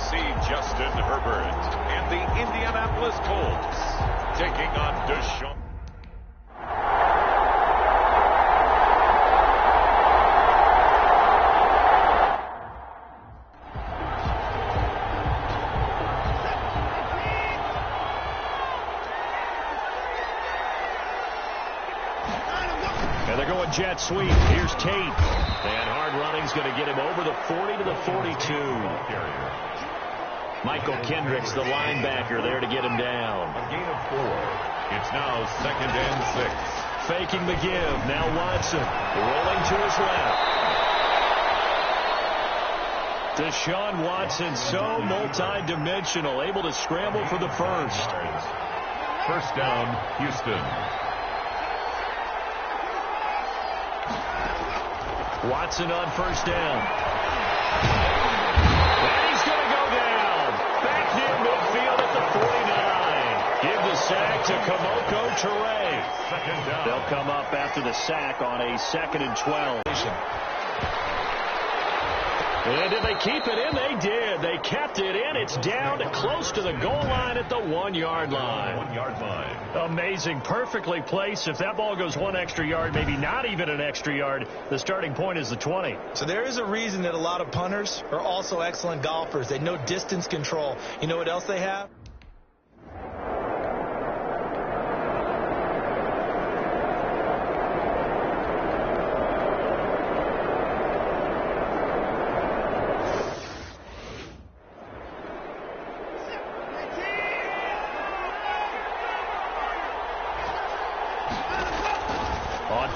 see Justin Herbert and the Indianapolis Colts taking on Deshaun. And they're going jet sweep. Here's Tate. And hard running's going to get him over the 40 to the 42. Michael Kendricks, the linebacker, there to get him down. A gain of 4. It's now 2nd and 6. Faking the give. Now Watson rolling to his left. Deshaun Watson, so multi-dimensional, able to scramble for the first. First down, Houston. Watson on first down. And he's going to go down. Back near midfield at the 49. Give the sack to Kamoko Toure. Second down. They'll come up after the sack on a 2nd and 12. And did they keep it in? They did. They kept it in. It's down close to the goal line at the 1-yard line. 1-yard line. Amazing. Perfectly placed. If that ball goes 1 extra yard, maybe not even an extra yard, the starting point is the 20. So there is a reason that a lot of punters are also excellent golfers. They know distance control. You know what else they have?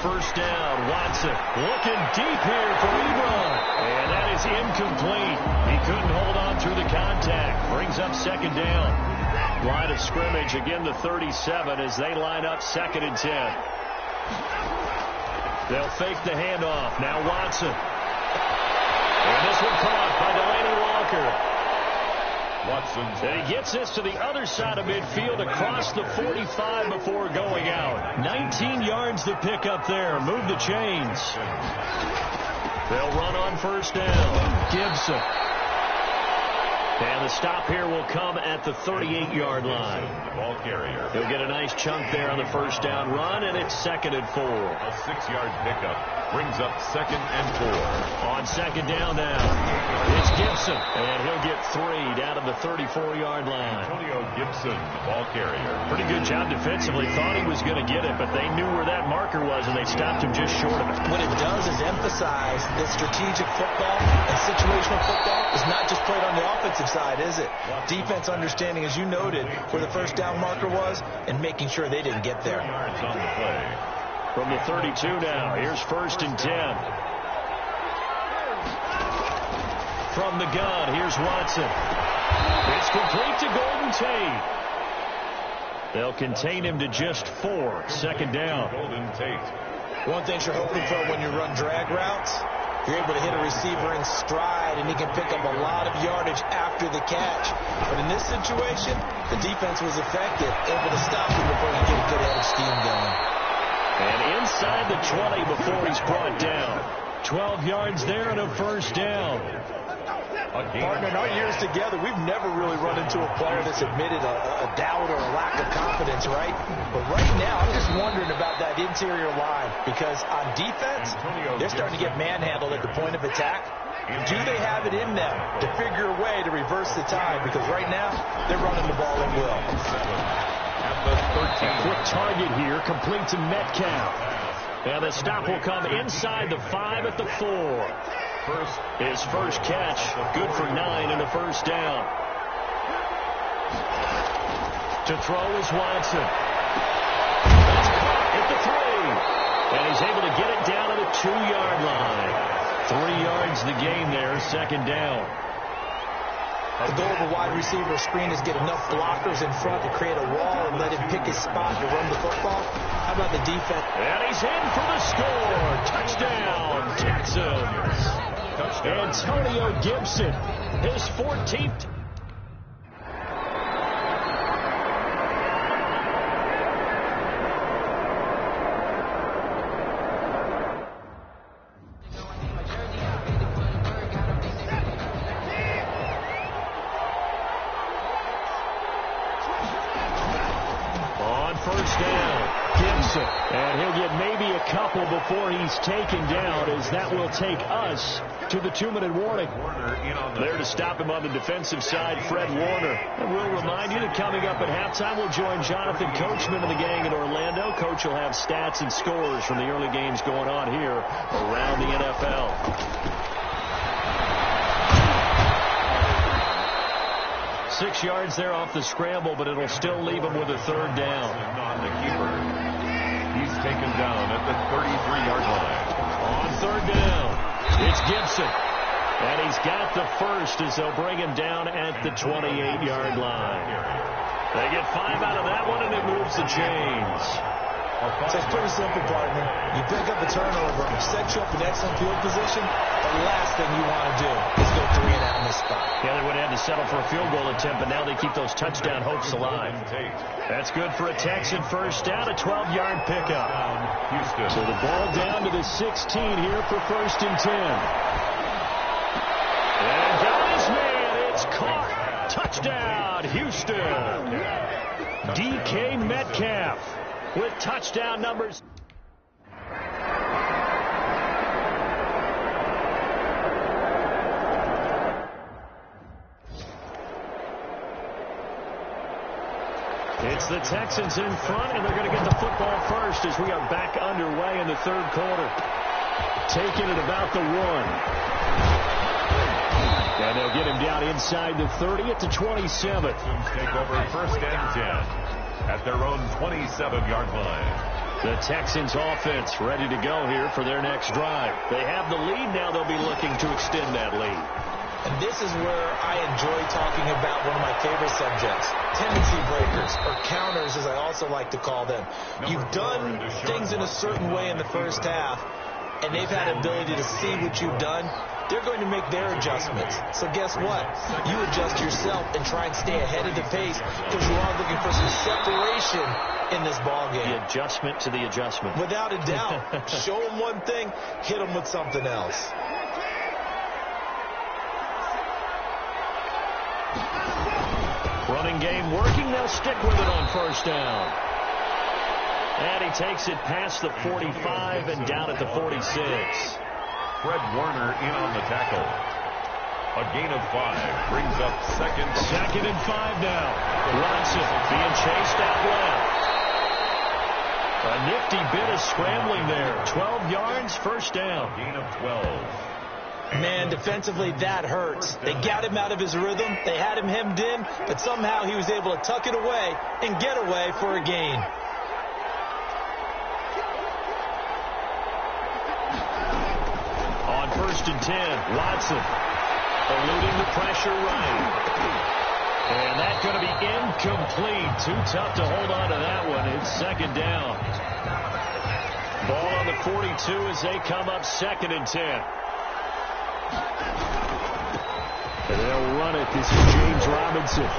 First down, Watson looking deep here for Ebron. And that is incomplete. He couldn't hold on through the contact. Brings up 2nd down. Line of scrimmage, again the 37 as they line up 2nd and 10. They'll fake the handoff. Now Watson. And this one caught by Delaney Walker. And he gets this to the other side of midfield across the 45 before going out. 19 yards to pick up there. Move the chains. They'll run on first down. Gibson. And the stop here will come at the 38-yard line. Ball carrier. He'll get a nice chunk there on the first down run, and it's 2nd and 4. A 6-yard pickup brings up 2nd and 4. On 2nd down now, it's Gibson, and he'll get 3 down to the 34-yard line. Antonio Gibson, ball carrier. Pretty good job defensively. Thought he was going to get it, but they knew where that marker was, and they stopped him just short of it. What it does is emphasize that strategic football and situational football is not just played on the offensive side, is it? Defense understanding, as you noted, where the first down marker was and making sure they didn't get there. Yards on the play. From the 32 now, here's 1st and 10. From the gun, here's Watson. It's complete to Golden Tate. They'll contain him to just 4. 2nd down. Golden Tate. One thing you're hoping for when you run drag routes, you're able to hit a receiver in stride, and he can pick up a lot of yardage after the catch. But in this situation, the defense was effective, able to stop him before he get a good head of steam going. And inside the 20 before he's brought down. 12 yards there and a first down. Partner, in our years together, we've never really run into a player that's admitted a doubt or a lack of confidence, right? But right now, I'm just wondering about that interior line, because on defense, they're starting to get manhandled at the point of attack. Do they have it in them to figure a way to reverse the tide? Because right now, they're running the ball at will. At the 13. Quick target here, complete to Metcalf. And the stop will come inside the 5 at the 4. His first catch, good for 9 and a first down. To throw is Watson. It's caught at the 3. And he's able to get it down to the 2-yard line. 3 yards the gain there, 2nd down. The goal of a wide receiver screen is get enough blockers in front to create a wall and let him pick his spot to run the football. How about the defense? And he's in for the score. Touchdown, Texans. Antonio Gibson, his 14th. Robinson. And he'll get maybe a couple before he's taken down, as that will take us to the 2-minute warning. There to stop him on the defensive side, Fred Warner. And we'll remind you that coming up at halftime, we'll join Jonathan Coachman and the gang in Orlando. Coach will have stats and scores from the early games going on here around the NFL. 6 yards there off the scramble, but it'll still leave him with a third down. On the keeper. He's taken down at the 33-yard line. On third down, it's Gibson. And he's got the first as they'll bring him down at the 28-yard line. They get 5 out of that one, and it moves the chains. So it's pretty simple, partner. You pick up a turnover, set you up in excellent field position. The last thing you want to do is go 3 and out in this spot. Yeah, they would have to settle for a field goal attempt, but now they keep those touchdown hopes alive. That's good for a Texan first down, a 12-yard pickup. Houston. So the ball down to the 16 here for 1st and 10. And got his man. It's caught. Touchdown, Houston. DK Metcalf with touchdown numbers. It's the Texans in front, and they're going to get the football first as we are back underway in the third quarter. Taking it about the 1. And they'll get him down inside the 30 at the 27. Take over 1st and 10 at their own 27-yard line. The Texans offense ready to go here for their next drive. They have the lead. Now they'll be looking to extend that lead. And this is where I enjoy talking about one of my favorite subjects, tendency breakers, or counters as I also like to call them. You've done things in a certain way in the first half, and they've had ability to see what you've done. They're going to make their adjustments. So guess what? You adjust yourself and try and stay ahead of the pace, because you are looking for some separation in this ballgame. The adjustment to the adjustment. Without a doubt. Show them one thing, hit them with something else. Running game working. They'll stick with it on 1st down. And he takes it past the 45 and down at the 46. Fred Warner in on the tackle. A gain of 5 brings up 2nd. 2nd and 5 now. Watson being chased out left. A nifty bit of scrambling there. 12 yards, 1st down. A gain of 12. Man, defensively, that hurts. They got him out of his rhythm. They had him hemmed in, but somehow he was able to tuck it away and get away for a gain. On 1st and 10, Watson eluding the pressure right. And that's going to be incomplete. Too tough to hold on to that one. It's 2nd down. Ball on the 42 as they come up 2nd and 10. And they'll run it. This is James Robinson.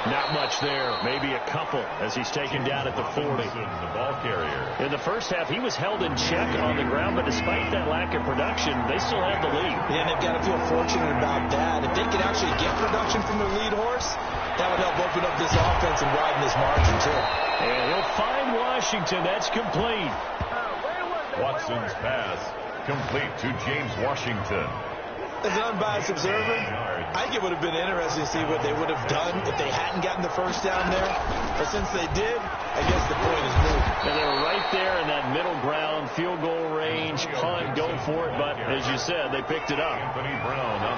Not much there. Maybe a couple as he's taken down at the 40. The ball carrier. In the first half, he was held in check on the ground, but despite that lack of production, they still have the lead. Yeah, and they've got to feel fortunate about that. If they could actually get production from their lead horse, that would help open up this offense and widen this margin, too. And he'll find Washington. That's complete. Watson's pass complete to James Washington. As an unbiased observer, I think it would have been interesting to see what they would have done if they hadn't gotten the first down there. But since they did, I guess the point is moot. And they were right there in that middle ground, field goal range, punt, go for it. But as you said, they picked it up.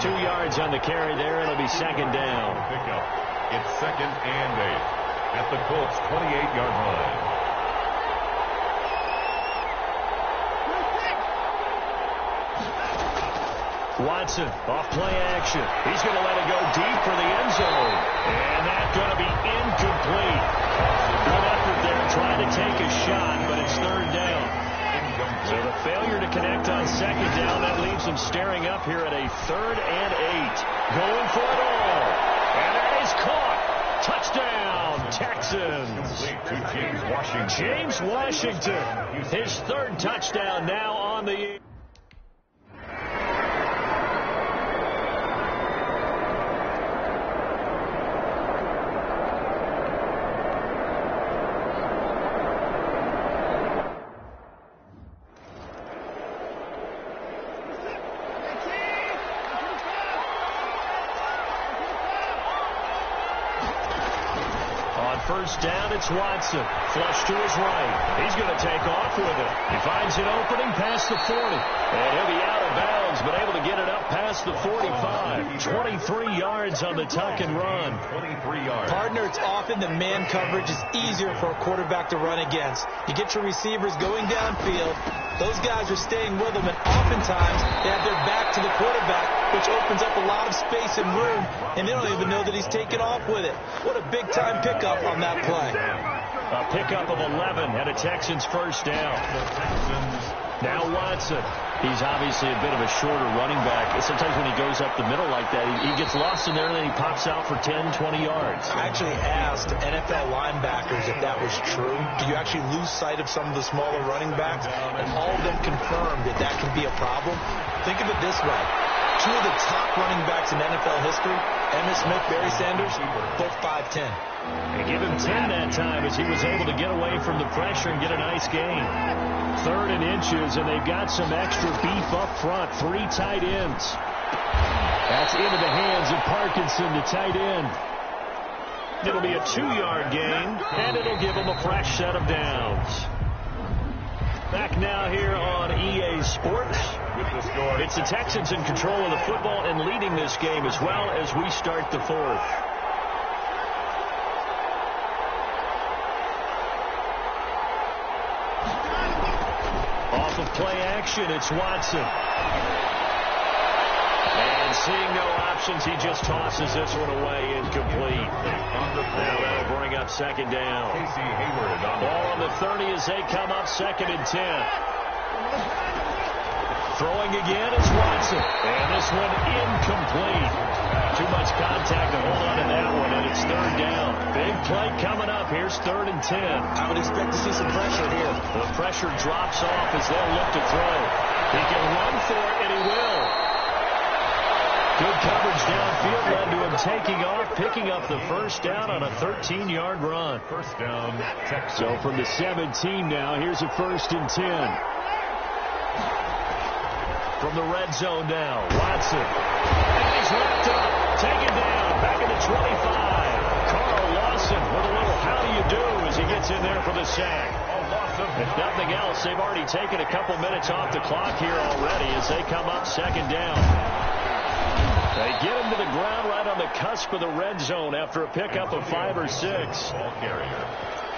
2 yards on the carry there. It'll be 2nd down. Pickup. It's 2nd and 8 at the Colts' 28-yard line. Watson off play action. He's going to let it go deep for the end zone. And that's going to be incomplete. Good effort there trying to take a shot, but it's 3rd down. So the failure to connect on 2nd down, that leaves them staring up here at a 3rd and 8. Going for it all. And that is caught. Touchdown, Texans. To James Washington. James Washington, his 3rd touchdown now on the... First down, it's Watson. Flush to his right. He's going to take off with it. He finds an opening past the 40. And he'll be out of bounds, but able to get it up past the 45. 23 yards on the tuck and run. 23 yards. Partner, it's often that man coverage is easier for a quarterback to run against. You get your receivers going downfield. Those guys are staying with them, and oftentimes they have their back to the quarterback, which opens up a lot of space and room, and they don't even know that he's taken off with it. What a big-time pickup on that play. A pickup of 11 and a Texans first down. Now Watson. He's obviously a bit of a shorter running back. Sometimes when he goes up the middle like that, he gets lost in there and then he pops out for 10, 20 yards. I actually asked NFL linebackers if that was true. Do you actually lose sight of some of the smaller running backs? And all of them confirmed that that can be a problem. Think of it this way. Two of the top running backs in NFL history, Emmitt Smith, Barry Sanders, both 5'10". And give him 10 that time as he was able to get away from the pressure and get a nice gain. 3rd and inches, and they've got some extra beef up front. 3 tight ends. That's into the hands of Parkinson, the tight end. It'll be a 2-yard gain, and it'll give them a fresh set of downs. Back now here on EA Sports. It's the Texans in control of the football and leading this game as well as we start the 4th. Off of play action, it's Watson. And seeing no options, he just tosses this one away incomplete. Now that'll bring up 2nd down. Ball on the 30 as they come up 2nd and 10. Throwing again is Watson. And this one incomplete. Too much contact to hold on to that one, and it's 3rd down. Big play coming up. Here's 3rd and 10. I would expect to see some pressure here. The pressure drops off as they'll look to throw. He can run for it, and he will. Good coverage downfield led to him taking off, picking up the first down on a 13-yard run. First down, Texas. So from the 17 now, here's a 1st and 10. From the red zone now, Watson. And he's wrapped up, taken down, back at the 25. Carl Lawson with a little how do you do as he gets in there for the sack. If nothing else, they've already taken a couple minutes off the clock here already as they come up 2nd down. They get him to the ground right on the cusp of the red zone after a pickup of 5 or 6. Ball carrier.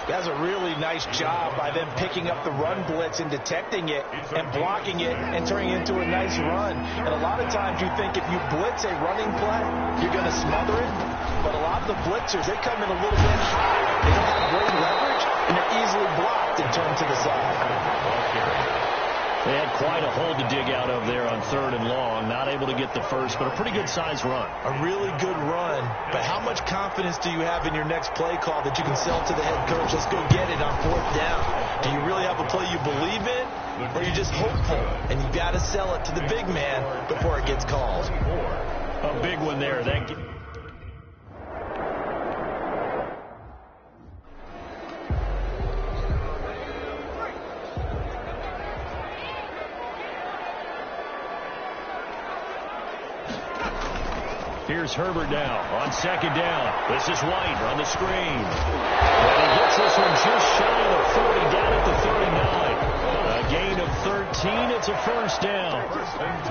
Does a really nice job by them picking up the run blitz and detecting it and blocking it and turning it into a nice run. And a lot of times you think if you blitz a running play, you're going to smother it. But a lot of the blitzers, they come in a little bit high. They don't have great leverage, and they're easily blocked and turned to the side. They had quite a hole to dig out of there on 3rd and long. Not able to get the first, but a pretty good-sized run. A really good run. But how much confidence do you have in your next play call that you can sell to the head coach? Let's go get it on 4th down. Do you really have a play you believe in? Or are you just hopeful? And you've got to sell it to the big man before it gets called. A big one there. Here's Herbert now on 2nd down. This is White on the screen. And he gets this one just shy of the 40, down at the 39. A gain of 13. It's a first down.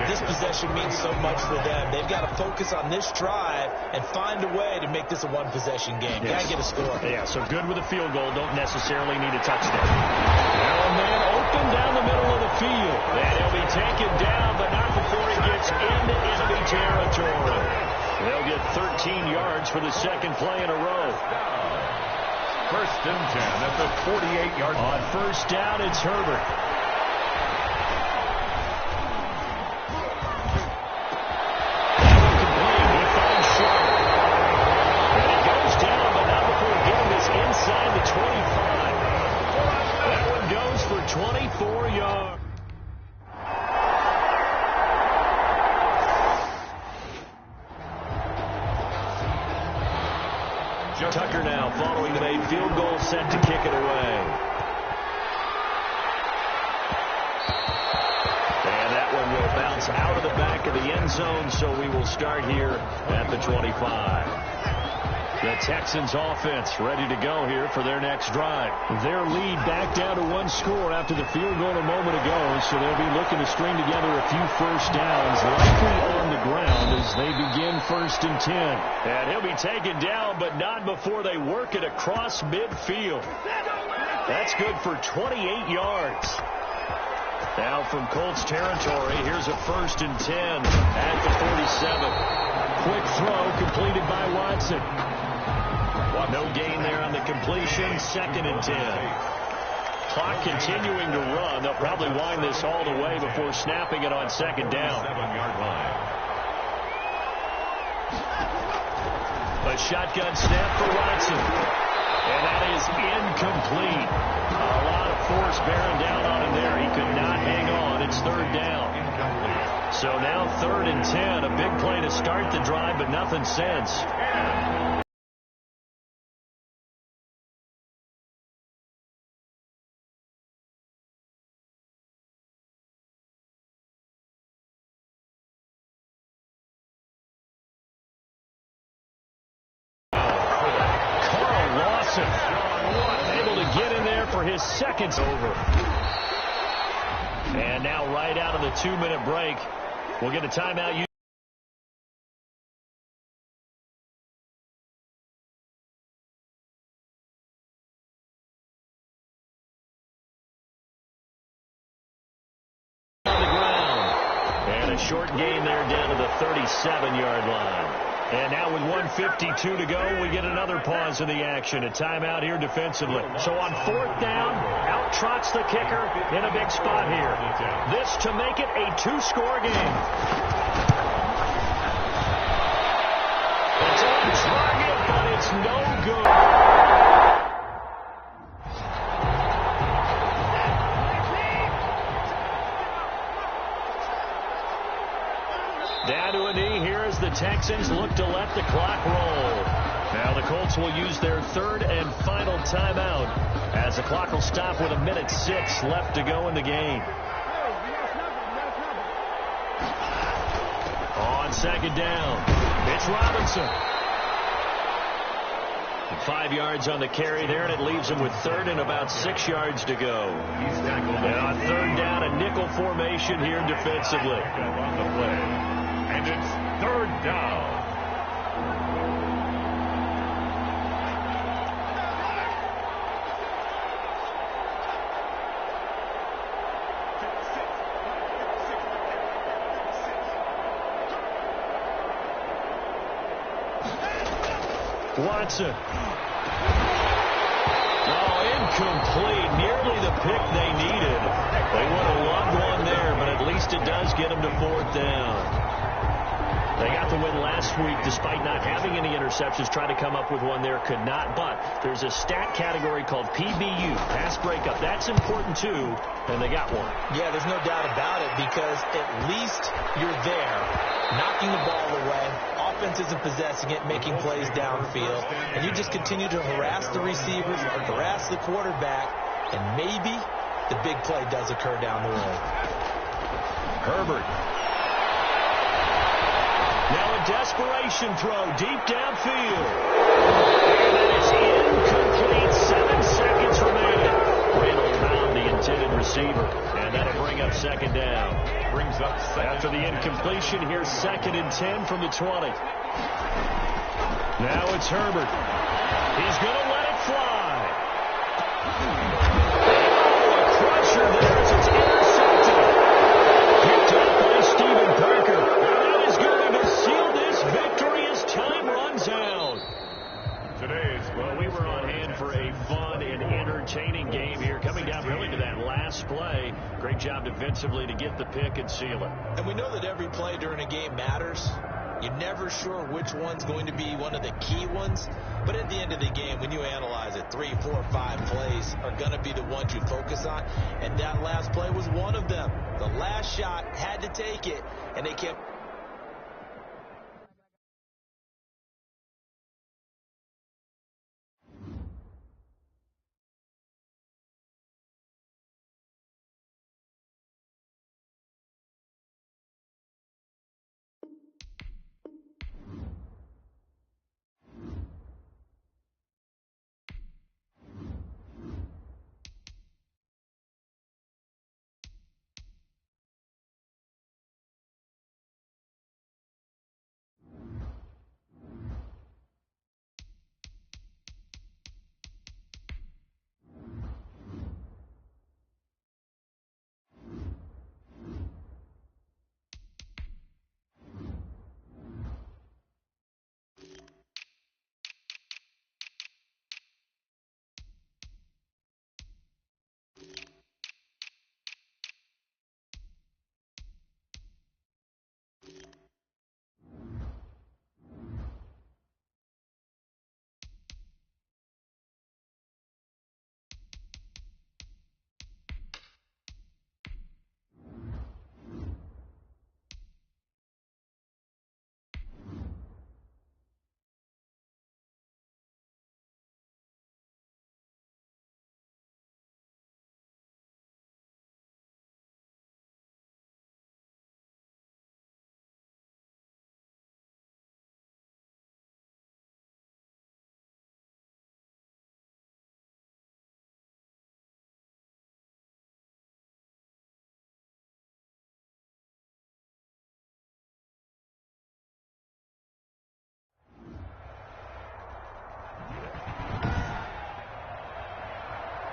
This possession means so much for them. They've got to focus on this drive and find a way to make this a one-possession game. Yes. Got to get a score. Yeah, so good with a field goal. Don't necessarily need a touchdown. Now a man open down the middle of the field. And he'll be taken down, but not before he gets into enemy territory. They'll get 13 yards for the 2nd play in a row. 1st and 10 at the 48-yard line. On 1st down, it's Herbert. Incomplete. He finds Sharp. And he goes down, but not before getting this inside the 25. That one goes for 24 yards. Tucker now following the made field goal, set to kick it away. And that one will bounce out of the back of the end zone, so we will start here at the 25. The Texans offense ready to go here for their next drive. Their lead back down to one score after the field goal a moment ago, so they'll be looking to string together a few first downs, likely on the ground as they begin 1st and 10. And he'll be taken down, but not before they work it across midfield. That's good for 28 yards. Now from Colts territory, here's a 1st and 10 at the 47. Quick throw completed by Watson. No gain there on the completion. 2nd and 10. Clock continuing to run. They'll probably wind this all the way before snapping it on 2nd down. 7-yard line. A shotgun snap for Watson. And that is incomplete. A lot of force bearing down on him there. He could not hang on. It's 3rd down. So now 3rd and 10. A big play to start the drive, but nothing since. Able to get in there for his 2nd over. And now right out of the 2-minute break, we'll get a timeout. On the ground. And a short gain there down to the 37-yard line. And now with 1:52 to go, we get another pause in the action. A timeout here defensively. So on 4th down, out trots the kicker in a big spot here. This to make it a 2-score game. It's on target, but it's no good. Down to a knee here as the Texans look to let the clock roll. Now the Colts will use their 3rd and final timeout as the clock will stop with 1:06 left to go in the game. On 2nd down, it's Robinson. 5 yards on the carry there, and it leaves him with 3rd and about 6 yards to go. And on 3rd down, a nickel formation here defensively. On the play. And it's 3rd down. Watson. Oh, incomplete. Nearly the pick they needed. They would have loved one there, but at least it does get them to 4th down. They got the win last week despite not having any interceptions. Tried to come up with one there, could not. But there's a stat category called PBU, pass breakup. That's important too, and they got one. Yeah, there's no doubt about it because at least you're there, knocking the ball away. Offense isn't possessing it, making plays downfield. And you just continue to harass the receivers, harass the quarterback, and maybe the big play does occur down the road. Herbert. Now a desperation throw deep downfield. And that is incomplete. 7 seconds remaining. Randall found the intended receiver. And that'll bring up 2nd down. Brings up 2nd. After the incompletion, here's 2nd and 10 from the 20. Now it's Herbert. He's going to let it fly. Oh, a crusher there as it's intercepted. Picked up by Stephen Parker. That is going to seal this victory as time runs out. Well, we were on hand for a fun and entertaining game here. Coming down really to that last play. Great job defensively to get the pick and seal it. And we know that every play during a game matters. You're never sure which one's going to be one of the key ones. But at the end of the game, when you analyze it, 3, 4, 5 plays are going to be the ones you focus on. And that last play was one of them. The last shot had to take it, and they kept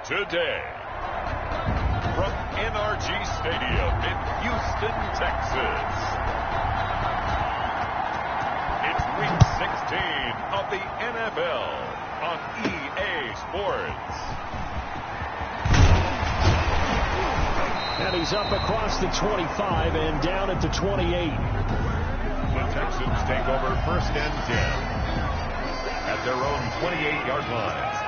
today. From NRG Stadium in Houston, Texas. It's Week 16 of the NFL on EA Sports. And he's up across the 25 and down at the 28. The Texans take over 1st and 10 at their own 28-yard line.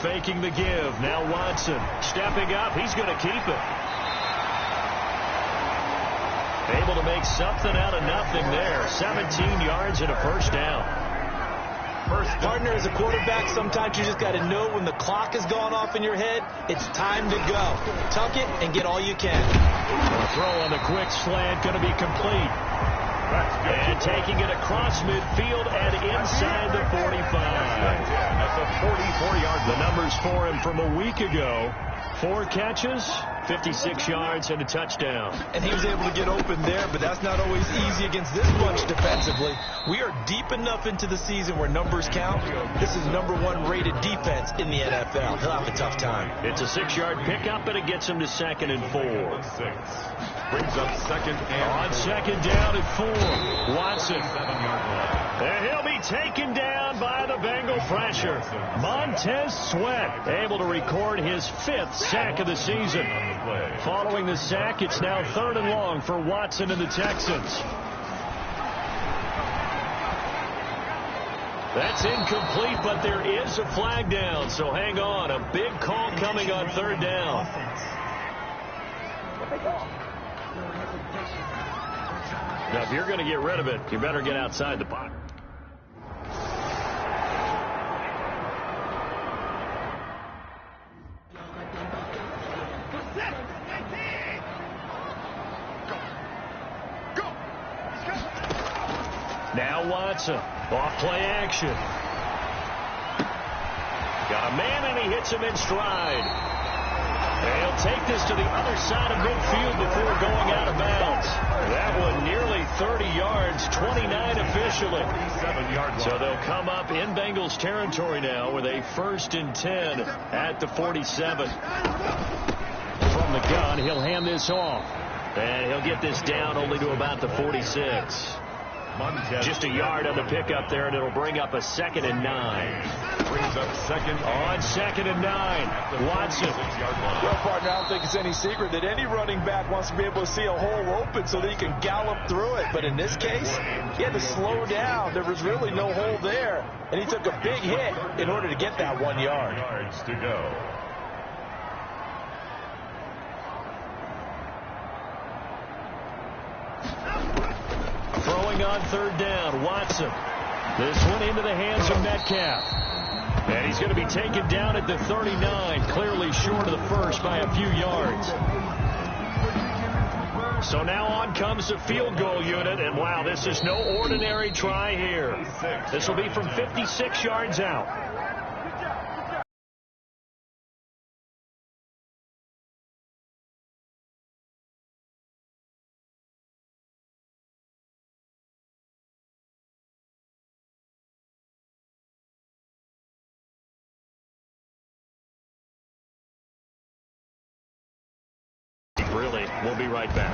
Faking the give. Now Watson stepping up. He's going to keep it. Able to make something out of nothing there. 17 yards and a first down. Partner, as a quarterback, sometimes you just got to know when the clock has gone off in your head, it's time to go. Tuck it and get all you can. The throw on the quick slant going to be complete. And taking it across midfield and inside the 45. That's a 44-yard. The numbers for him from a week ago. 4 catches, 56 yards, and a touchdown. And he was able to get open there, but that's not always easy against this bunch defensively. We are deep enough into the season where numbers count. This is #1 rated defense in the NFL. He'll have a tough time. It's a 6-yard pickup, and it gets him to 2nd and 4. Brings up 2nd and on 2nd down at 4. Watson. 7-yard line. And he'll be taken down by the Bengal pressure. Montez Sweat able to record his 5th sack of the season. Following the sack, it's now 3rd and long for Watson and the Texans. That's incomplete, but there is a flag down, so hang on. A big call coming on 3rd down. Now, if you're going to get rid of it, you better get outside the box. Now Watson, off play action. Got a man and he hits him in stride. And he'll take this to the other side of midfield before going out of bounds. That one nearly 30 yards, 29 officially. So they'll come up in Bengals territory now with a 1st and 10 at the 47. From the gun, he'll hand this off. And he'll get this down only to about the 46. Just a yard on the pickup there, and it'll bring up a 2nd and 9. Brings up 2nd on 2nd and 9. Watson. Well, partner, I don't think it's any secret that any running back wants to be able to see a hole open so that he can gallop through it. But in this case, he had to slow down. There was really no hole there, and he took a big hit in order to get that 1 yard. Yards to go. Throwing on 3rd down, Watson. This one into the hands of Metcalf. And he's going to be taken down at the 39, clearly short of the first by a few yards. So now on comes the field goal unit, and wow, this is no ordinary try here. This will be from 56 yards out. Really, we'll be right back.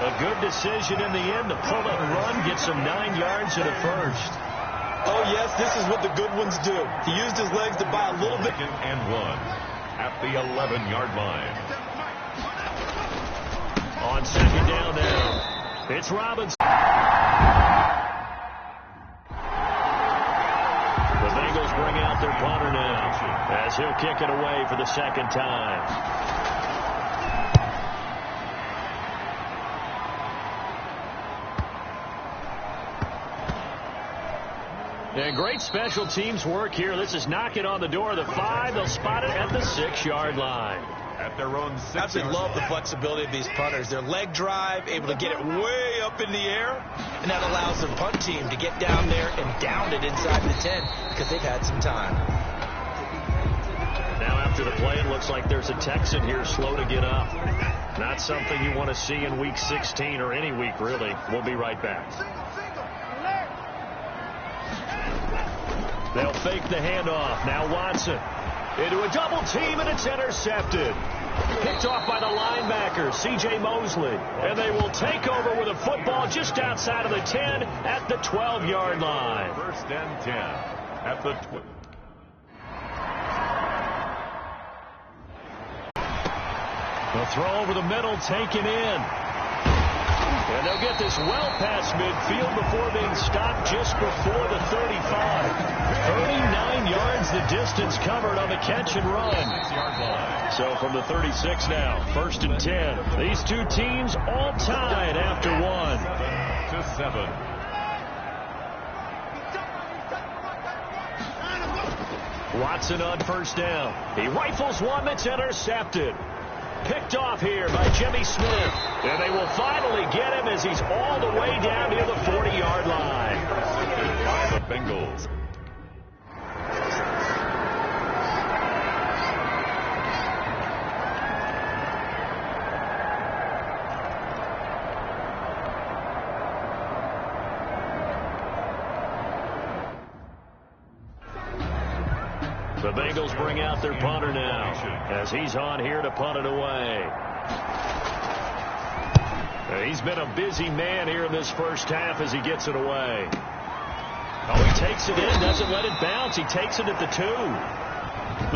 A good decision in the end. The pull-up run gets him 9 yards and a first. Oh, yes, this is what the good ones do. He used his legs to buy a little bit. 2nd and 1 at the 11-yard line. On 2nd down now, it's Robinson. The Bengals bring out their punter now as he'll kick it away for the 2nd time. And great special teams work here. This is knocking on the door of the 5. They'll spot it at the 6-yard line. At their own 6. Absolutely love the flexibility of these punters. Their leg drive, able to get it way up in the air, and that allows the punt team to get down there and down it inside the 10 because they've had some time. Now after the play, it looks like there's a Texan here slow to get up. Not something you want to see in Week 16 or any week, really. We'll be right back. They'll fake the handoff. Now Watson into a double team, and it's intercepted. Picked off by the linebacker, C.J. Mosley. And they will take over with a football just outside of the 10 at the 12-yard line. 1st and 10 at the 12. The throw over the middle, taken in. And they'll get this well past midfield before being stopped just before the 35. 39 yards the distance covered on the catch and run. So from the 36 now, 1st and 10. These two teams all tied after one. 7-7. Watson on 1st down. He rifles one that's intercepted. Picked off here by Jimmy Smith. And they will finally get him as he's all the way down near the 40-yard line. By the Bengals. The Bengals bring out their punter now as he's on here to punt it away. He's been a busy man here in this first half as he gets it away. Oh, he takes it in, doesn't let it bounce. He takes it at the 2.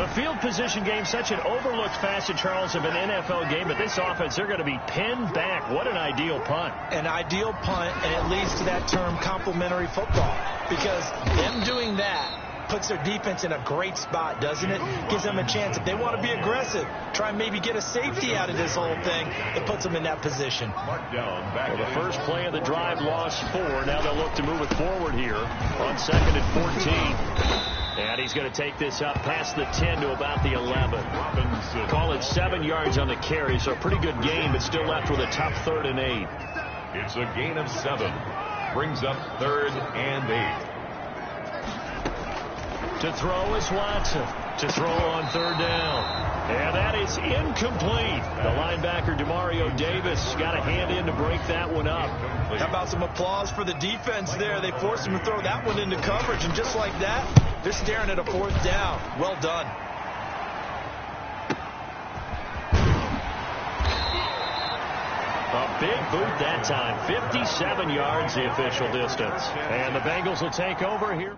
The field position game, such an overlooked facet, Charles, of an NFL game, but this offense, they're going to be pinned back. What an ideal punt. An ideal punt, and it leads to that term complementary football, because them doing that puts their defense in a great spot, doesn't it? Gives them a chance. If they want to be aggressive, try and maybe get a safety out of this whole thing, it puts them in that position. Well, the first play of the drive lost 4. Now they'll look to move it forward here on 2nd and 14. And he's going to take this up past the 10 to about the 11. Call it 7 yards on the carry, so a pretty good gain, but still left with a tough 3rd and 8. It's a gain of 7. Brings up 3rd and 8. To throw is Watson. To throw on 3rd down. And that is incomplete. The linebacker, Demario Davis, got a hand in to break that one up. How about some applause for the defense there? They forced him to throw that one into coverage, and just like that, they're staring at a 4th down. Well done. A big boot that time. 57 yards the official distance. And the Bengals will take over here.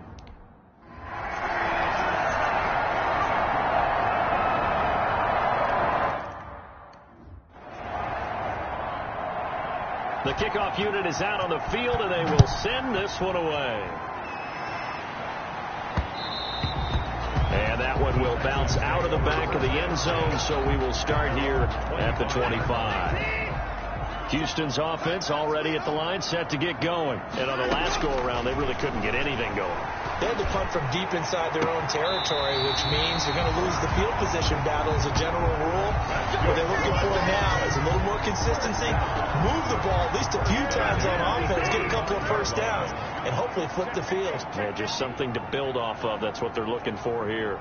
The kickoff unit is out on the field, and they will send this one away. And that one will bounce out of the back of the end zone, so we will start here at the 25. Houston's offense already at the line, set to get going. And on the last go-around, they really couldn't get anything going. They had to punt from deep inside their own territory, which means they're going to lose the field position battle as a general rule. What they're looking for now is a little more consistency, move the ball at least a few times on offense, get a couple of 1st downs, and hopefully flip the field. Yeah, just something to build off of. That's what they're looking for here.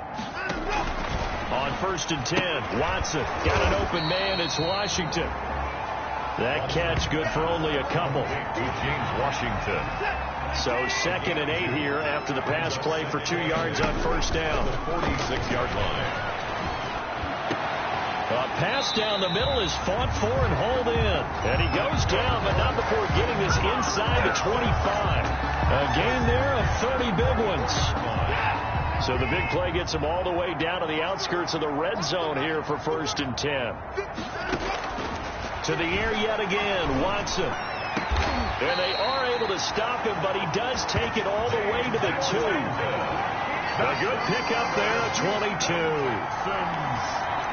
On 1st and 10, Watson got an open man. It's Washington. That catch good for only a couple. James Washington. So 2nd and 8 here after the pass play for 2 yards on 1st down. The 46-yard line. A pass down the middle is fought for and hauled in. And he goes down, but not before getting this inside the 25. A gain there of 30 big ones. So the big play gets him all the way down to the outskirts of the red zone here for 1st and 10. To the air yet again, Watson. And they are able to stop him, but he does take it all the way to the 2. A good pickup there at 22.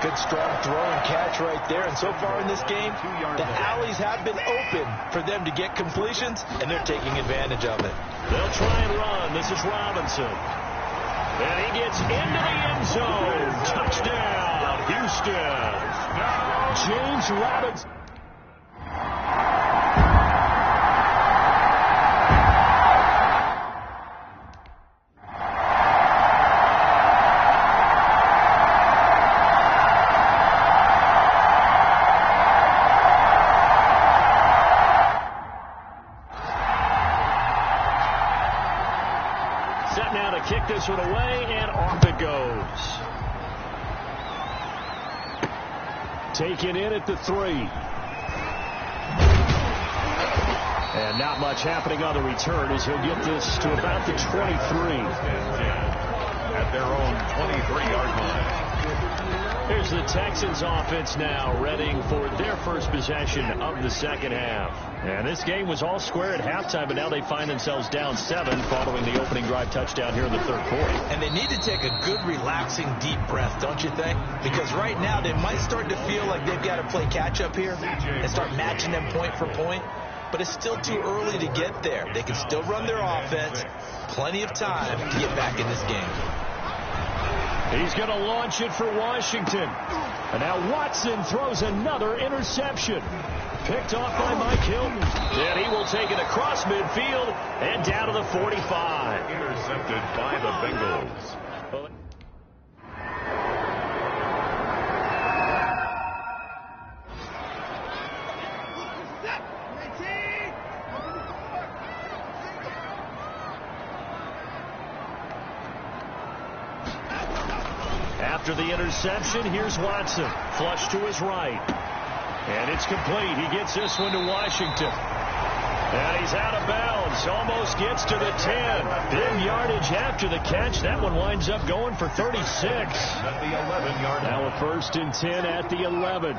Good strong throw and catch right there. And so far in this game, the alleys have been open for them to get completions, and they're taking advantage of it. They'll try and run. This is Robinson. And he gets into the end zone. Touchdown, Houston. James Robinson. set now to kick this one away, and off it goes. Taken in at the 3. And not much happening on the return as he'll get this to about the 23. At their own 23-yard line. Here's the Texans offense now, readying for their first possession of the second half. And this game was all square at halftime, but now they find themselves down 7 following the opening drive touchdown here in the third quarter. And they need to take a good, relaxing, deep breath, don't you think? Because right now they might start to feel like they've got to play catch-up here and start matching them point for point. But it's still too early to get there. They can still run their offense. Plenty of time to get back in this game. He's going to launch it for Washington. And now Watson throws another interception. Picked off by Mike Hilton. And he will take it across midfield and down to the 45. Intercepted by the Bengals. After the interception, here's Watson. Flush to his right. And it's complete. He gets this one to Washington. And he's out of bounds. Almost gets to the 10. Big yardage after the catch. That one winds up going for 36. At the 11-yard line. Now a 1st and 10 at the 11.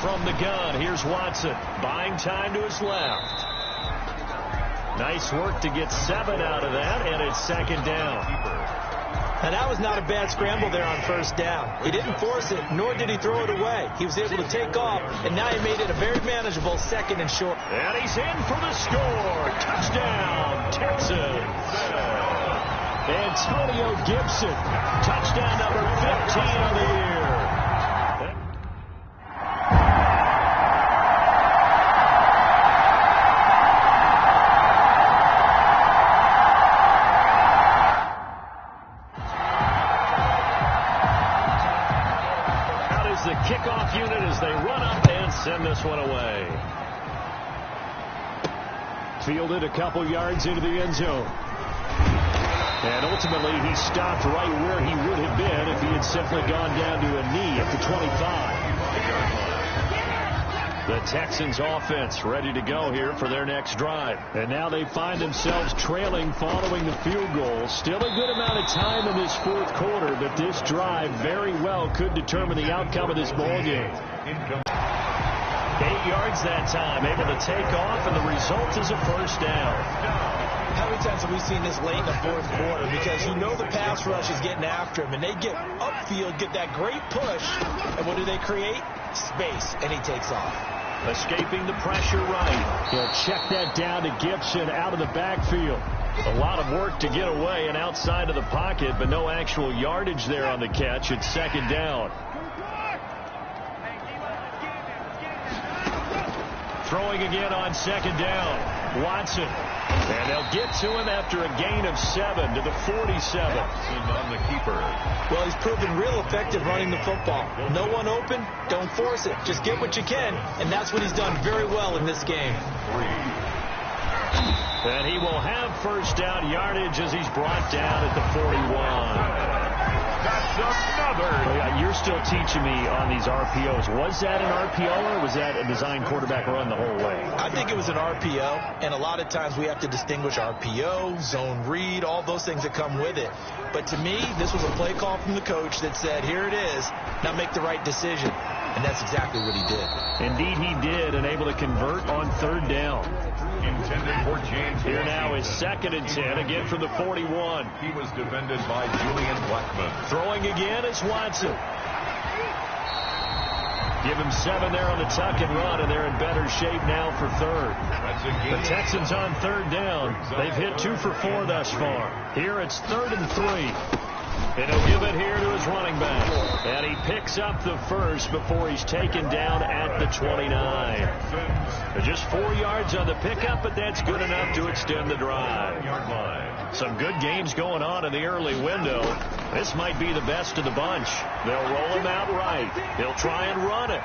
From the gun, here's Watson. Buying time to his left. Nice work to get 7 out of that, and it's second down. And that was not a bad scramble there on first down. He didn't force it, nor did he throw it away. He was able to take off, and now he made it a very manageable 2nd and short. And he's in for the score. Touchdown, Texans. Antonio Gibson. Touchdown number 15 of the year. The kickoff unit as they run up and send this one away. Fielded a couple yards into the end zone. And ultimately he stopped right where he would have been if he had simply gone down to a knee at the 25. The Texans offense ready to go here for their next drive. And now they find themselves trailing following the field goal. Still a good amount of time in this fourth quarter, but this drive very well could determine the outcome of this ball game. 8 yards that time, able to take off, and the result is a first down. How many times have we seen this late in the fourth quarter? Because you know the pass rush is getting after him, and they get upfield, get that great push, and what do they create? Space, and he takes off. Escaping the pressure right. He'll check that down to Gibson out of the backfield. A lot of work to get away and outside of the pocket, but no actual yardage there on the catch. It's second down. Throwing again on second down. Watson. And they'll get to him after a gain of 7 to the 47. On the keeper. Well, he's proven real effective running the football. No one open, don't force it. Just get what you can, and that's what he's done very well in this game. And he will have first down yardage as he's brought down at the 41. That's another. You're still teaching me on these RPOs. Was that an RPO or was that a design quarterback run the whole way? I think it was an RPO, and a lot of times we have to distinguish RPO, zone read, all those things that come with it. But to me, this was a play call from the coach that said, here it is, now make the right decision. And that's exactly what he did. Indeed he did, and able to convert on third down. Intended for James. Here now is 2nd and 10, again from the 41. He was defended by Julian Blackman. Throwing again is Watson. Give him 7 there on the tuck and run, and they're in better shape now for third. The Texans on third down. They've hit 2 for 4 thus far. Here it's 3rd and 3. And he'll give it here to his running back. And he picks up the first before he's taken down at the 29. Just 4 yards on the pickup, but that's good enough to extend the drive. Some good games going on in the early window. This might be the best of the bunch. They'll roll him out right. They'll try and run it.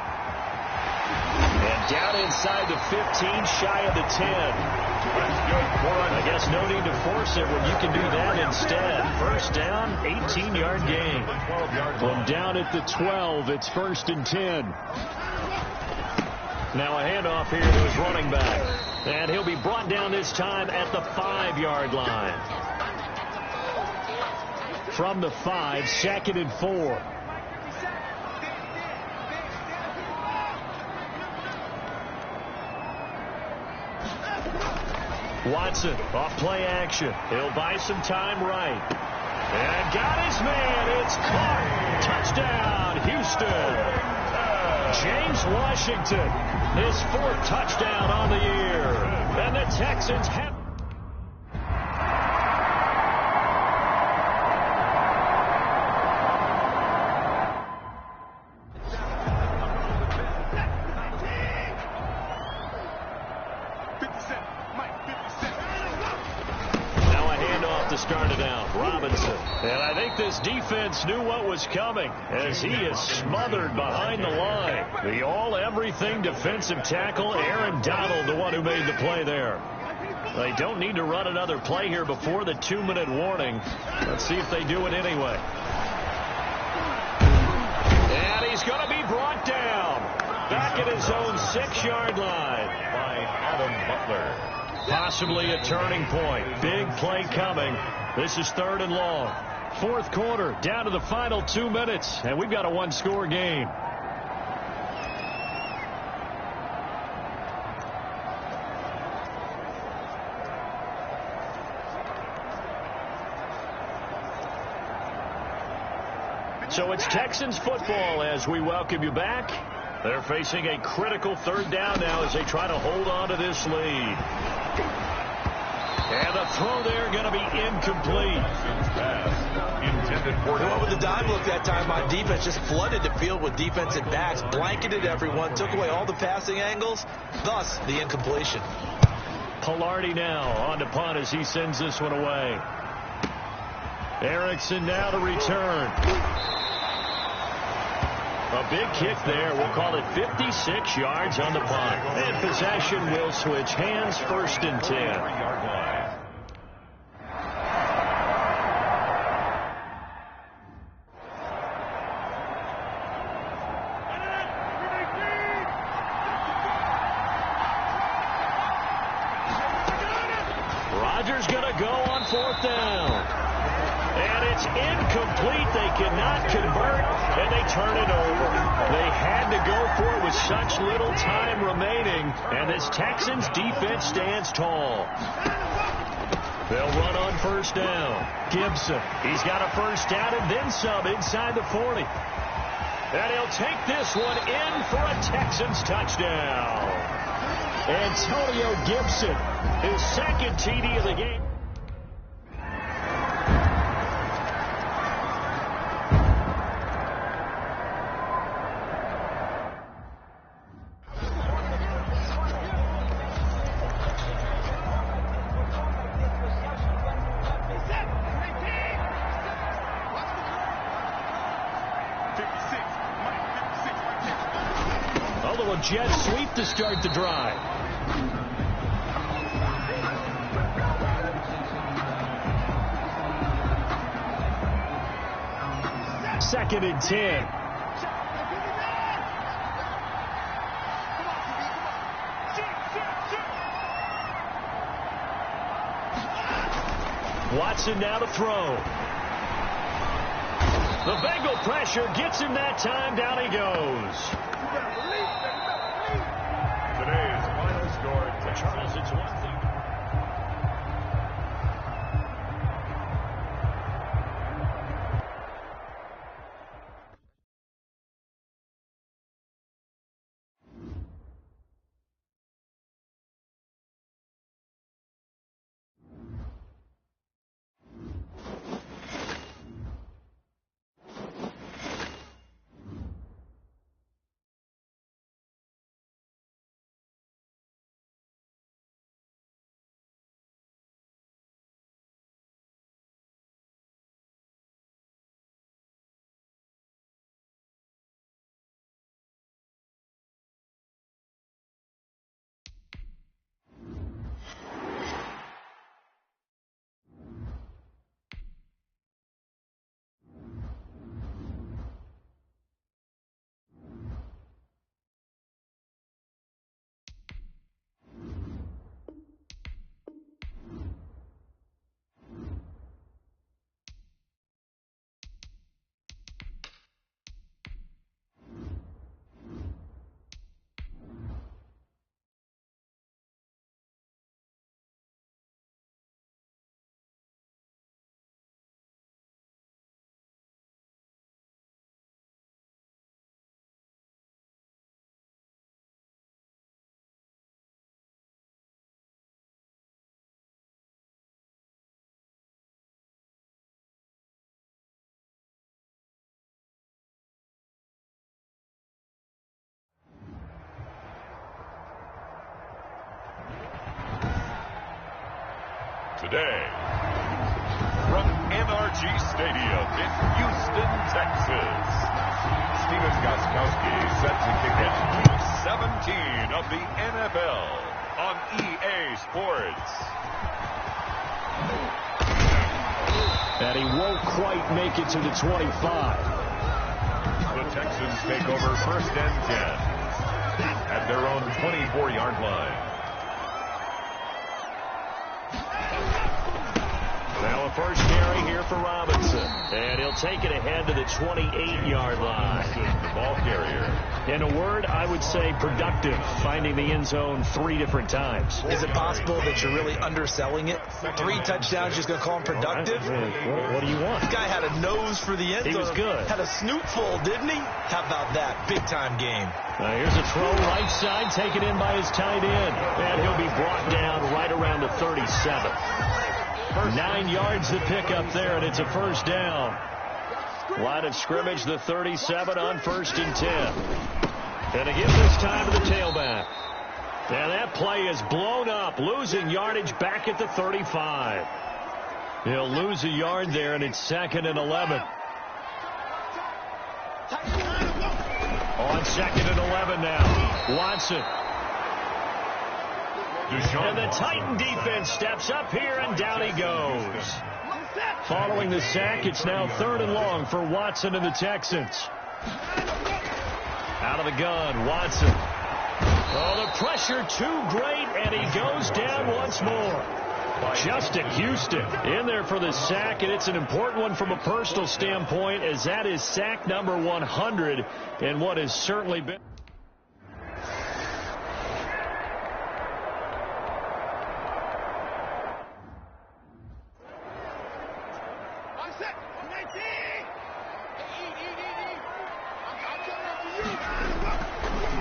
And down inside the 15, shy of the 10. That's good for I guess no need to force it when you can do that instead. First down, 18-yard gain. From down at the 12, it's 1st and 10. Now a handoff here to his running back. And he'll be brought down this time at the 5-yard line. From the 5, 2nd and 4. Watson off play action. He'll buy some time right. And got his man. It's caught. Touchdown, Houston. James Washington, his 4th touchdown on the year. And the Texans have... to start it out. Robinson. And I think this defense knew what was coming as he is smothered behind the line. The all-everything defensive tackle, Aaron Donald, the one who made the play there. They don't need to run another play here before the 2-minute warning. Let's see if they do it anyway. And he's going to be brought down. Back at his own 6-yard line by Adam Butler. Possibly a turning point. Big play coming. This is 3rd and long. 4th quarter, down to the final 2 minutes, and we've got a 1-score game. So it's Texans football as we welcome you back. They're facing a critical 3rd down now as they try to hold on to this lead. And the throw there going to be incomplete. Well, with the dime look that time on defense, just flooded the field with defensive backs, blanketed everyone, took away all the passing angles, thus the incompletion. Pilardi now on to punt as he sends this one away. Erickson now to return. A big kick there. We'll call it 56 yards on the punt. And possession will switch hands, 1st and 10. Rodgers going to go on 4th down. And it's incomplete. They cannot convert, and they turn it over. They had to go for it with such little time remaining, and this Texans defense stands tall. They'll run on 1st down. Gibson, he's got a 1st down and then some inside the 40. And he'll take this one in for a Texans touchdown. Antonio Gibson, his 2nd TD of the game. A little jet sweep to start the drive. Second and 10. Watson now to throw. The Bengal pressure gets him that time. Down he goes. Today's final score, Charles, it's 1-0. day. From NRG Stadium in Houston, Texas, Steven Gostkowski set to kick it Week 17 of the NFL on EA Sports. And he won't quite make it to the 25. The Texans take over 1st and 10 at their own 24-yard line. Now a first carry here for Robinson. And he'll take it ahead to the 28-yard line. The ball carrier. In a word, I would say productive, finding the end zone 3 different times. Is it possible that you're really underselling it? 3 touchdowns, just going to call him productive? What do you want? This guy had a nose for the end zone. He was good. Had a snootful, didn't he? How about that? Big-time game. Here's a throw right side, taken in by his tight end. And he'll be brought down right around the 37. 9 yards to pick up there, and it's a first down. Line of scrimmage, the 37 on 1st and 10. And to give this time to the tailback. And that play is blown up, losing yardage back at the 35. He'll lose a yard there, and it's 2nd and 11. On 2nd and 11 now, Watson. And the Titan defense steps up here, and down he goes. Following the sack, it's now 3rd and long for Watson and the Texans. Out of the gun, Watson. Oh, the pressure too great, and he goes down once more. Justin Houston in there for the sack, and it's an important one from a personal standpoint, as that is sack number 100 in what has certainly been.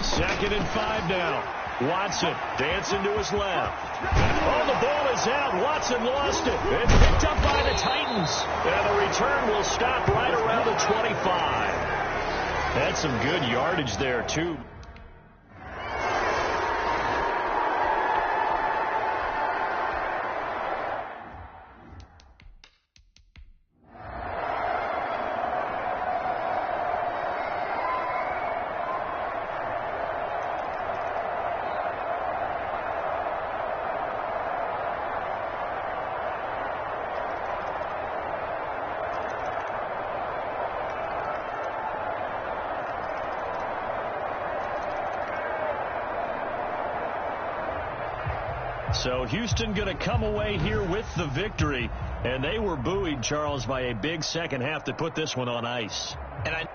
Second and 5 now. Watson dancing to his left. Oh, the ball is out. Watson lost it. It's picked up by the Titans. And the return will stop right around the 25. That's some good yardage there, too. So Houston going to come away here with the victory, and they were buoyed, Charles, by a big second half to put this one on ice. And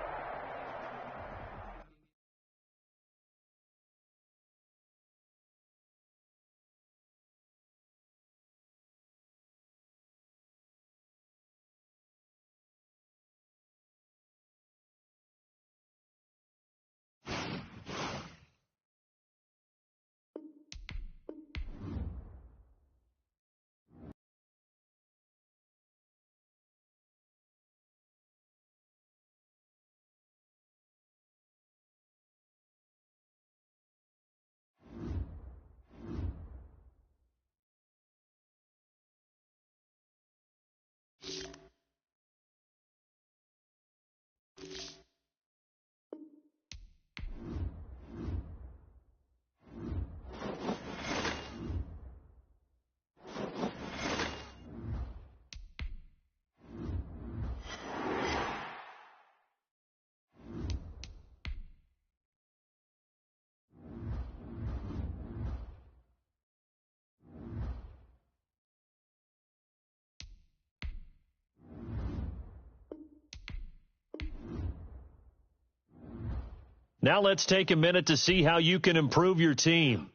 now let's take a minute to see how you can improve your team.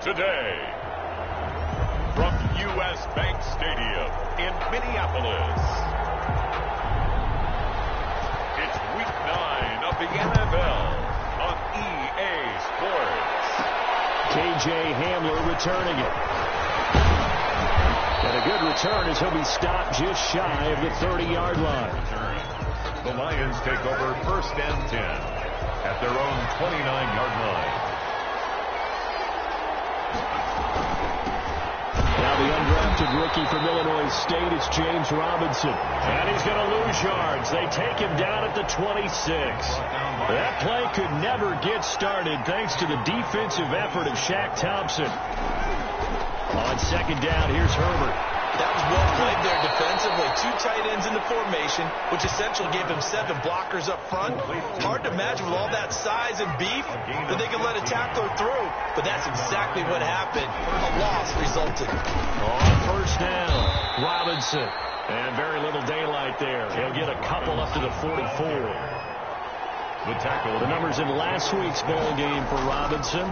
today. From U.S. Bank Stadium in Minneapolis, it's Week 9 of the NFL on EA Sports. KJ Hamler returning it. And a good return as he'll be stopped just shy of the 30-yard line. The Lions take over 1st and 10 at their own 29-yard line. Now the undrafted rookie from Illinois State, it's James Robinson. And he's going to lose yards. They take him down at the 26. That play could never get started thanks to the defensive effort of Shaq Thompson. On 2nd down, here's Herbert. That was well played there defensively. 2 tight ends in the formation, which essentially gave him 7 blockers up front. Hard to imagine with all that size and beef that they could let a tackler through. But that's exactly what happened. A loss resulted. On 1st down, Robinson. And very little daylight there. He'll get a couple up to the 44. The tackle. The numbers in last week's ball game for Robinson.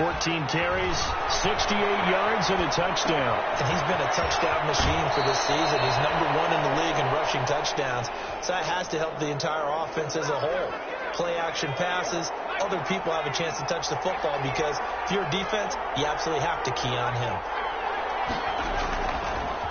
14 carries, 68 yards, and a touchdown. And he's been a touchdown machine for this season. He's #1 in the league in rushing touchdowns. So that has to help the entire offense as a whole. Play action passes, other people have a chance to touch the football because if you're a defense, you absolutely have to key on him.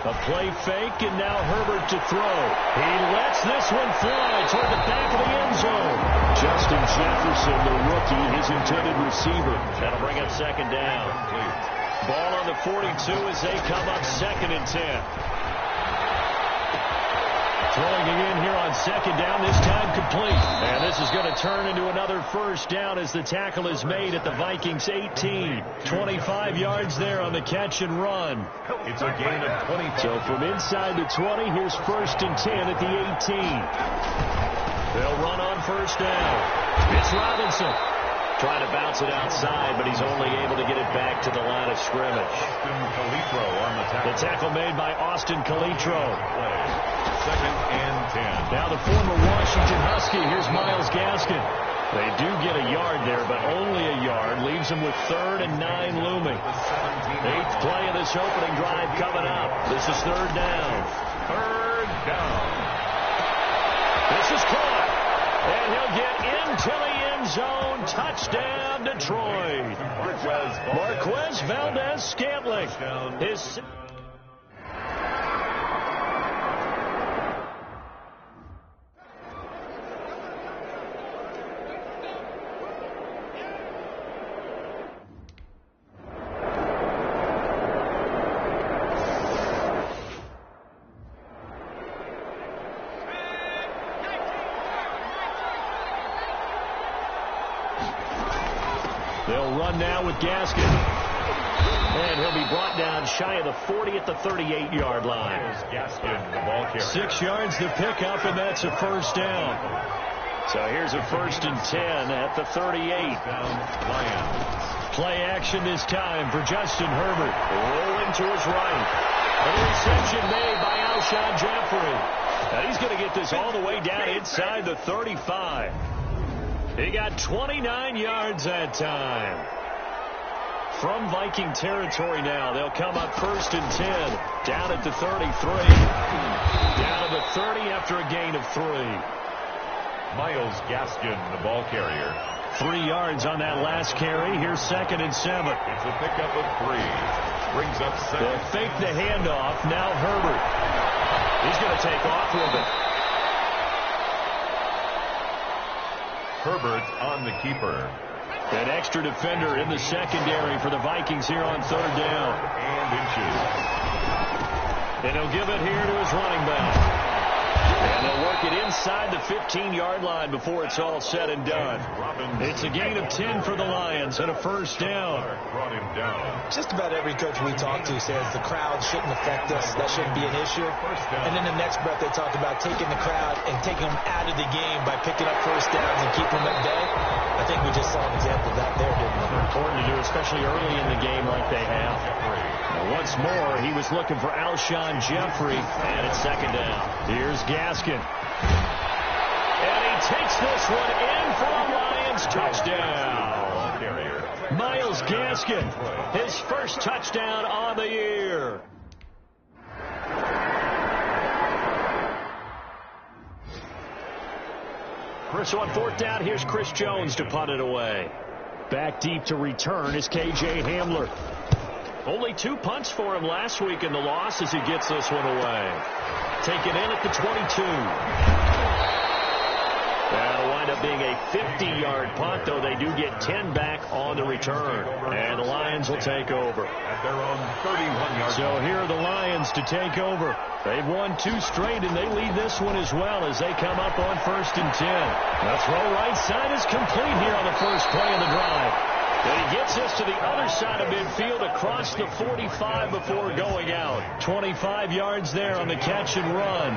A play fake, and now Herbert to throw. He lets this one fly toward the back of the end zone. Justin Jefferson, the rookie, his intended receiver. That'll bring up 2nd down. Ball on the 42 as they come up 2nd and 10. Throwing again here on 2nd down, this time complete. And this is going to turn into another 1st down as the tackle is made at the Vikings 18. 25 yards there on the catch and run. It's a gain of 20. So from inside the 20, here's 1st and 10 at the 18. They'll run on 1st down. It's Robinson. Trying to bounce it outside, but he's only able to get it back to the line of scrimmage. The tackle made by Austin Calitro. 2nd and 10. Now the former Washington Husky. Here's Myles Gaskin. They do get a yard there, but only a yard. Leaves them with 3rd and 9 looming. 8th play of this opening drive coming up. This is 3rd down. 3rd down. This is caught. And he'll get into the end zone. Touchdown, Detroit. Marquez Valdez-Scantling. They'll run now with Gaskin. And he'll be brought down shy of the 40 at the 38-yard line. Gaskin, the ball carrier. 6 yards to pick up, and that's a 1st down. So here's a 1st and 10 at the 38. Lions. Play action this time for Justin Herbert. Rolling to his right. A reception made by Alshon Jeffrey. Now he's going to get this all the way down inside the 35. He got 29 yards that time. From Viking territory now, they'll come up 1st and 10. Down at the 33. Down to the 30 after a gain of 3. Myles Gaskin, the ball carrier. 3 yards on that last carry. Here's 2nd and 7. It's a pickup of 3. Brings up 2nd. They'll fake the handoff. Now Herbert. He's going to take off with it. Herbert on the keeper. An extra defender in the secondary for the Vikings here on 3rd down. And inches. And he'll give it here to his running back. And they'll work it inside the 15-yard line before it's all said and done. It's a gain of 10 for the Lions and a 1st down. Brought him down. Just about every coach we talk to says the crowd shouldn't affect us. That shouldn't be an issue. And then the next breath they talk about taking the crowd and taking them out of the game by picking up 1st downs and keeping them at bay. I think we just saw an example of that there, didn't we? Important to do, especially early in the game like they have. Now, once more, he was looking for Alshon Jeffrey, and it's 2nd down. Here's Gaskin. And he takes this one in for a Lions touchdown. Myles Gaskin. Gaskin, his first touchdown on the year. So on fourth down, here's Chris Jones to punt it away. Back deep to return is K.J. Hamler. Only 2 punts for him last week in the loss as he gets this one away. Taken in at the 22. That'll wind up being a 50-yard punt, though they do get 10 back on the return. And the Lions will take over. At their own 31-yard. So here are the Lions to take over. They've won 2 straight, and they lead this one as well as they come up on 1st and 10. The throw right side is complete here on the first play of the drive. And he gets us to the other side of midfield across the 45 before going out. 25 yards there on the catch and run.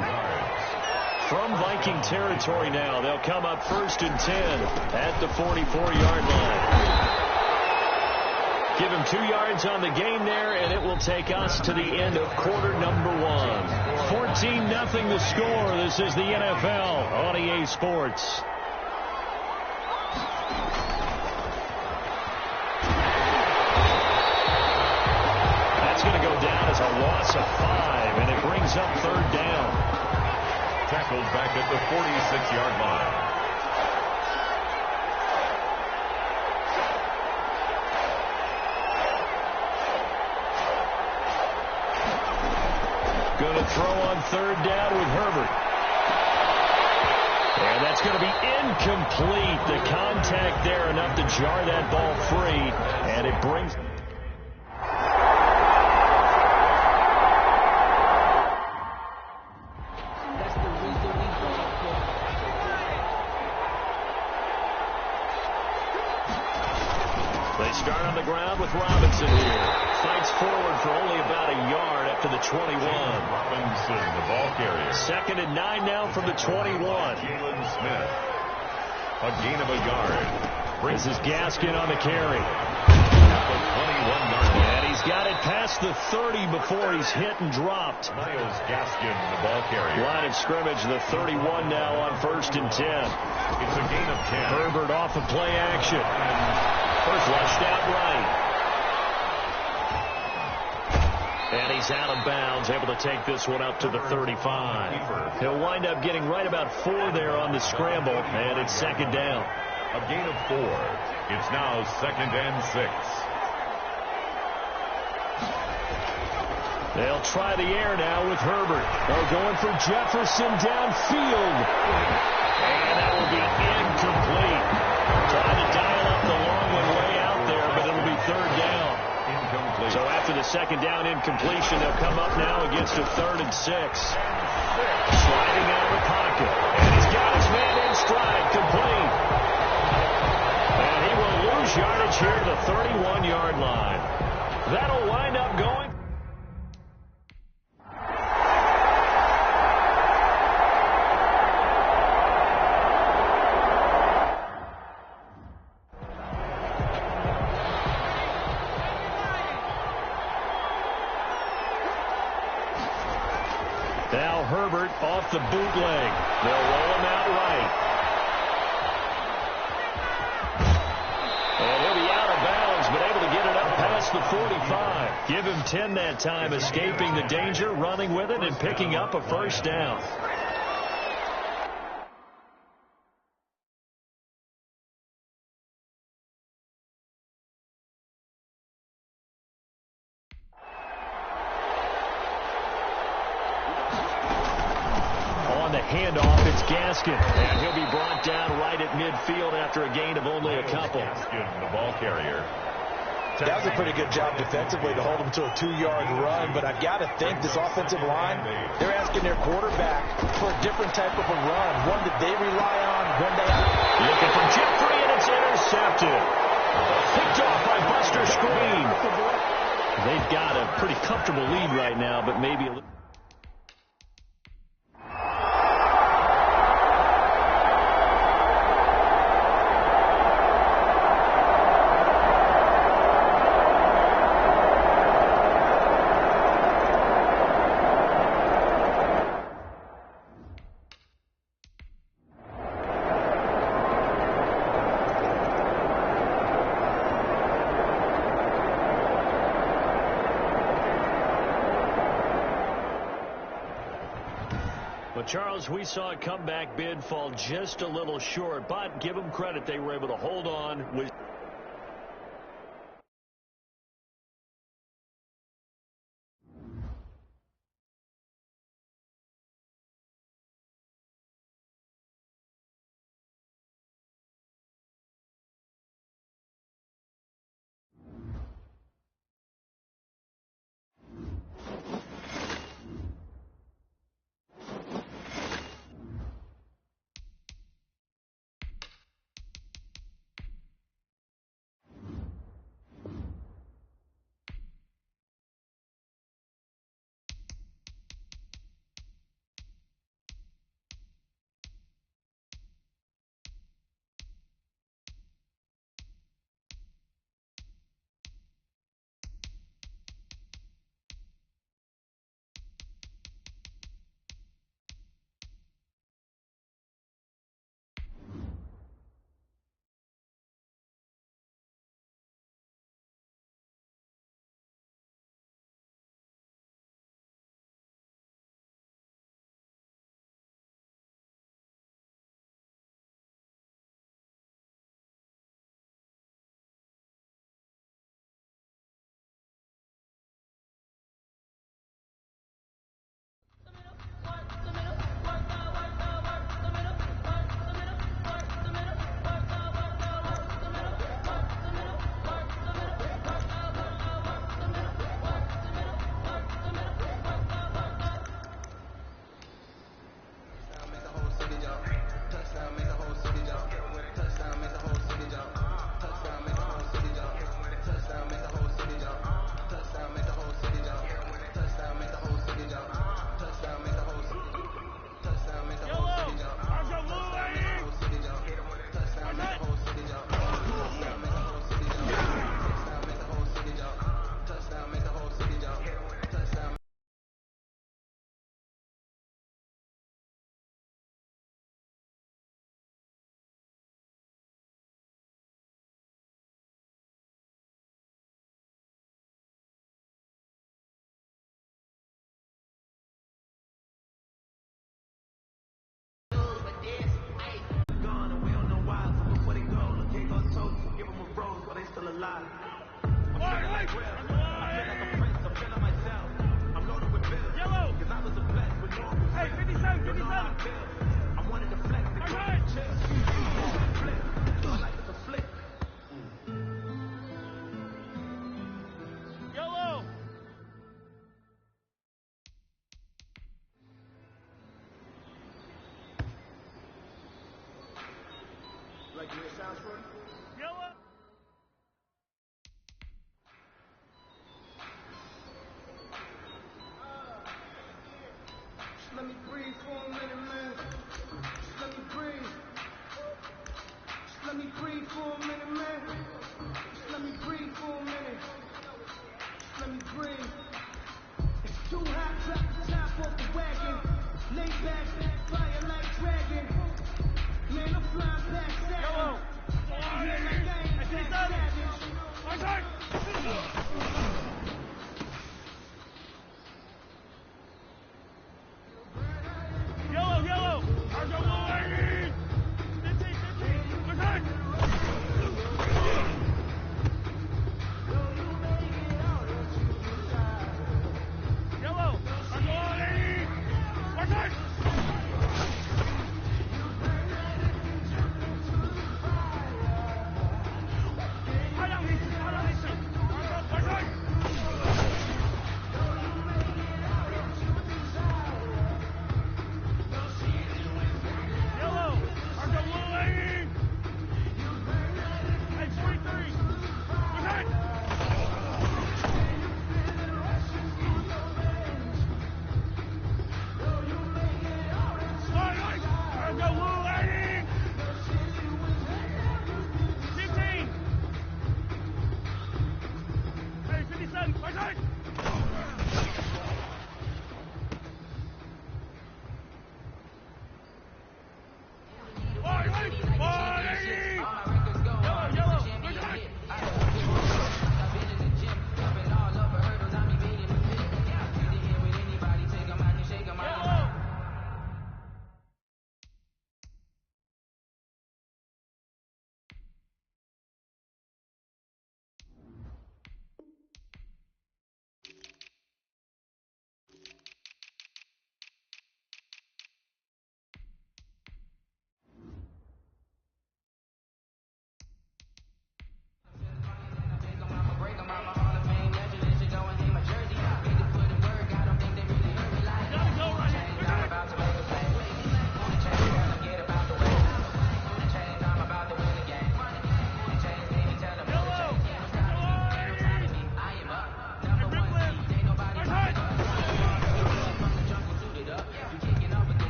From Viking territory now, they'll come up 1st and 10 at the 44-yard line. Give him 2 yards on the gain there, and it will take us to the end of quarter number 1. 14-0 the score. This is the NFL on EA Sports. That's going to go down as a loss of 5, and it brings up 3rd down. Tackled back at the 46-yard line. Going to throw on 3rd down with Herbert. And that's going to be incomplete. The contact there enough to jar that ball free. And it brings... They start on the ground with Robinson here. Fights forward for only about a yard after the 21. Robinson, the ball carrier. 2nd and 9 now from the 21. Jalen Smith. A gain of a yard. This is Gaskin on the carry. The 21-yard line. And he's got it past the 30 before he's hit and dropped. Myles Gaskin, the ball carrier. Line of scrimmage, the 31 now on 1st and 10. It's a gain of 10. Herbert off of play action. Flushed out right. And he's out of bounds, able to take this one up to the 35. He'll wind up getting right about 4 there on the scramble, and it's 2nd down. A gain of 4. It's now 2nd and 6. They'll try the air now with Herbert. They're going for Jefferson downfield. And that will be incomplete. Trying to dial up the long one way out there, but it'll be 3rd down. Incomplete. So after the 2nd down incompletion, they'll come up now against a 3rd and 6. Sliding out of the pocket. And he's got his man in stride, complete. And he will lose yardage here to the 31-yard line. That'll wind up going. Now Herbert off the bootleg. They'll roll him out right. And he'll be out of bounds, but able to get it up past the 45. Give him 10 that time, escaping the danger, running with it, and picking up a 1st down. Handoff, it's Gaskin, and he'll be brought down right at midfield after a gain of only a couple. Gaskin, the ball carrier. That was a pretty good job defensively to hold him to a 2-yard run, but I've got to think this offensive line, they're asking their quarterback for a different type of a run, one that they rely on when they... Looking for Jeffrey, and it's intercepted. Picked off by Buster Screen. They've got a pretty comfortable lead right now, but maybe a little... Well, Charles, we saw a comeback bid fall just a little short, but give them credit. They were able to hold on with Let me breathe for a minute, man. Just let me breathe. Just let me breathe for a minute, man. Just let me breathe for a minute. Just let me breathe. It's too hot, drop the top off the wagon. Lay back, fire like dragon. Man, I'm flying past Saturn. Yeah, like I ain't that savage.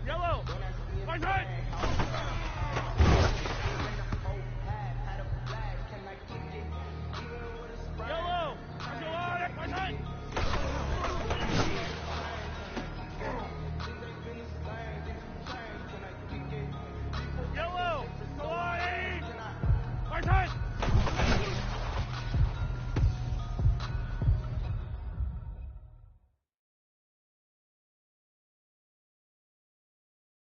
Yellow.